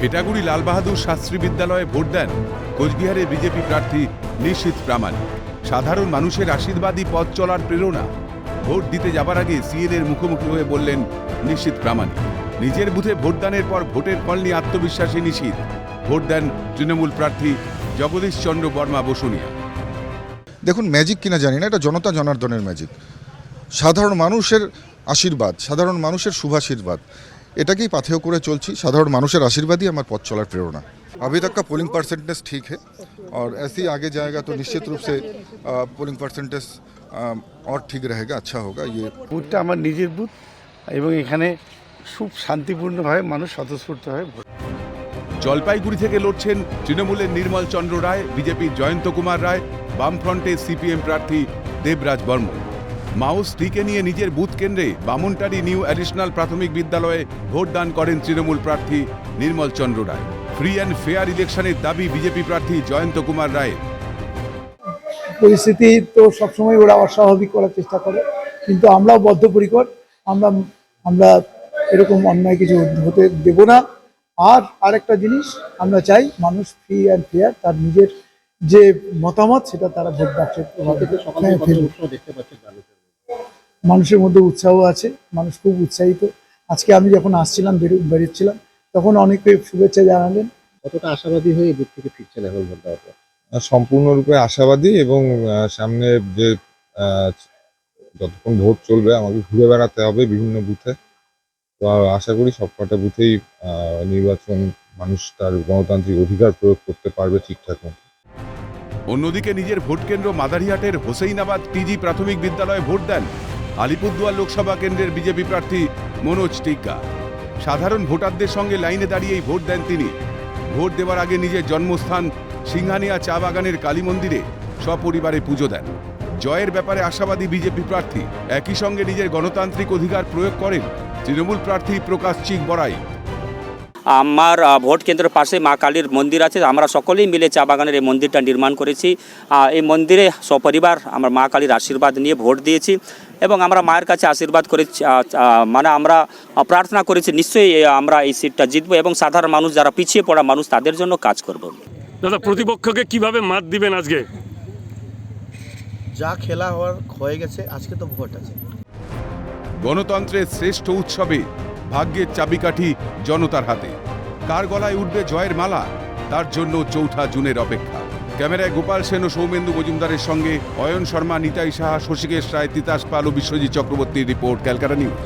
ভেটাগুড়ি লাল বাহাদুর শাস্ত্রী বিদ্যালয়ে ভোট দেন কোচবিহারের বিজেপি প্রার্থী নিশীথ প্রামাণিক। সাধারণ মানুষের আশীর্বাদই পথ চলার প্রেরণা। ভোট দিতে যাবার আগে সিএনের মুখোমুখি হয়ে বললেন নিশীথ প্রামাণিক। নিজের বুথে ভোটদানের পর ভোটের ফল নিয়ে আত্মবিশ্বাসী নিশীথ। ভোট দেন তৃণমূল প্রার্থী জগদীশ চন্দ্র বর্মা বসুনিয়া। দেখুন, ম্যাজিক কিনা জানি না, এটা জনতা জনার্দনের ম্যাজিক। সাধারণ মানুষের আশীর্বাদ, সাধারণ মানুষের শুভাশীর্বাদ, এটাকেই পাথেয় করে চলছি। সাধারণ মানুষের আশীর্বাদই আমার পথ চলার প্রেরণা। अभी तक का पोलिंग परसेंटेज ठीक है और ऐसे ही आगे जाएगा तो निश्चित रूप से पोलिंग परसेंटेज और ठीक रहेगा, अच्छा होगा। ये বুথটা আমার নিজের বুথ এবং এখানে খুব শান্তিপূর্ণভাবে মানুষ স্বতঃস্ফূর্তভাবে ভোট। জলপাইগুড়ি থেকে লড়ছেন তৃণমূলের নির্মল চন্দ্র রায়, বিজেপির জয়ন্ত কুমার রায়, বামফ্রন্টের সিপিএম প্রার্থী দেবরাজ বর্মন। মাউস স্টিকে নিয়ে নিজের বুথ কেন্দ্রে বামুনটারি নিউ অ্যাডিশনাল প্রাথমিক বিদ্যালয়ে ভোটদান করেন তৃণমূল প্রার্থী নির্মল চন্দ্র রায়। ফ্রি অ্যান্ড ফেয়ার ইলেকশনের দাবি বিজেপি প্রার্থী জয়ন্ত কুমার রায়ের। পরিস্থিতি তো সবসময় ওরা অস্বাভাবিক করার চেষ্টা করে, কিন্তু আমরাও বদ্ধপরিকর। আমরা এরকম অন্যায় কিছু হতে দেব না। আর আরেকটা জিনিস আমরা চাই, মানুষ ফ্রি অ্যান্ড ফেয়ার তার নিজের যে মতামত সেটা তারা ভোট বাক্সে মানুষের মধ্যে উৎসাহ আছে, মানুষ খুব উৎসাহিত। আজকে আমি যখন আসছিলাম বেরোচ্ছিলাম তখন অনেকে শুভেচ্ছা জানালেন। কতটা আশাবাদী হয়ে বুথ থেকে ফিরছেন এখন ভোট দেওয়ার পর? সম্পূর্ণরূপে আশাবাদী এবং সামনে যে যতক্ষণ ভোট চলবে আমাকে ঘুরে বেড়াতে হবে বিভিন্ন বুথে। তো আশা করি সবকটা বুথেই নির্বাচন মানুষ তার গণতান্ত্রিক অধিকার প্রয়োগ করতে পারবে ঠিকঠাক মতো। অন্যদিকে নিজের ভোট কেন্দ্র মাদারিহাটের হোসেইনাবাদ টিজি প্রাথমিক বিদ্যালয়ে ভোট দেন আলিপুরদুয়ার লোকসভা কেন্দ্রের বিজেপি প্রার্থী মনোজ টিগ্গা। সাধারণ ভোটারদের সঙ্গে লাইনে দাঁড়িয়েই ভোট দেন তিনি। ভোট দেওয়ার আগে নিজের জন্মস্থান সিংহানিয়া চা বাগানের কালী মন্দিরে সপরিবারে পুজো দেন। জয়ের ব্যাপারে আশাবাদী বিজেপি প্রার্থী। একই সঙ্গে নিজের গণতান্ত্রিক অধিকার প্রয়োগ করেন তৃণমূল প্রার্থী প্রকাশ চিক বড়াই। আমার ভোট কেন্দ্রের পাশে মা কালীর মন্দির আছে। আমরা সকলেই মিলে চা বাগানের এই মন্দিরটা নির্মাণ করেছি। এই মন্দিরে সপরিবার আমরা মা কালীর আশীর্বাদ নিয়ে ভোট দিয়েছি এবং আমরা মায়ের কাছে আশীর্বাদ করেছি, মানে আমরা প্রার্থনা করেছি নিশ্চয়ই আমরা এই সিটটা জিতবো এবং সাধারণ মানুষ যারা পিছিয়ে পড়া মানুষ তাদের জন্য কাজ করব। দাদা, প্রতিপক্ষকে কিভাবে মাত দিবেন আজকে? যা খেলা হওয়ার হয়ে গেছে, আজকে তো ভোট আছে। গণতন্ত্রের শ্রেষ্ঠ উৎসবে ভাগ্যের চাবিকাঠি জনতার হাতে। কার গলায় উঠবে জয়ের মালা, তার জন্য ৪ জুনের অপেক্ষা। ক্যামেরায় গোপাল সেন ও সৌমেন্দু মজুমদারের সঙ্গে অয়ন শর্মা, নিতাই সাহা, শশীকেশ রায়, তিতাস পাল ও বিশ্বজিৎ চক্রবর্তীর রিপোর্ট, ক্যালকাটা নিউজ।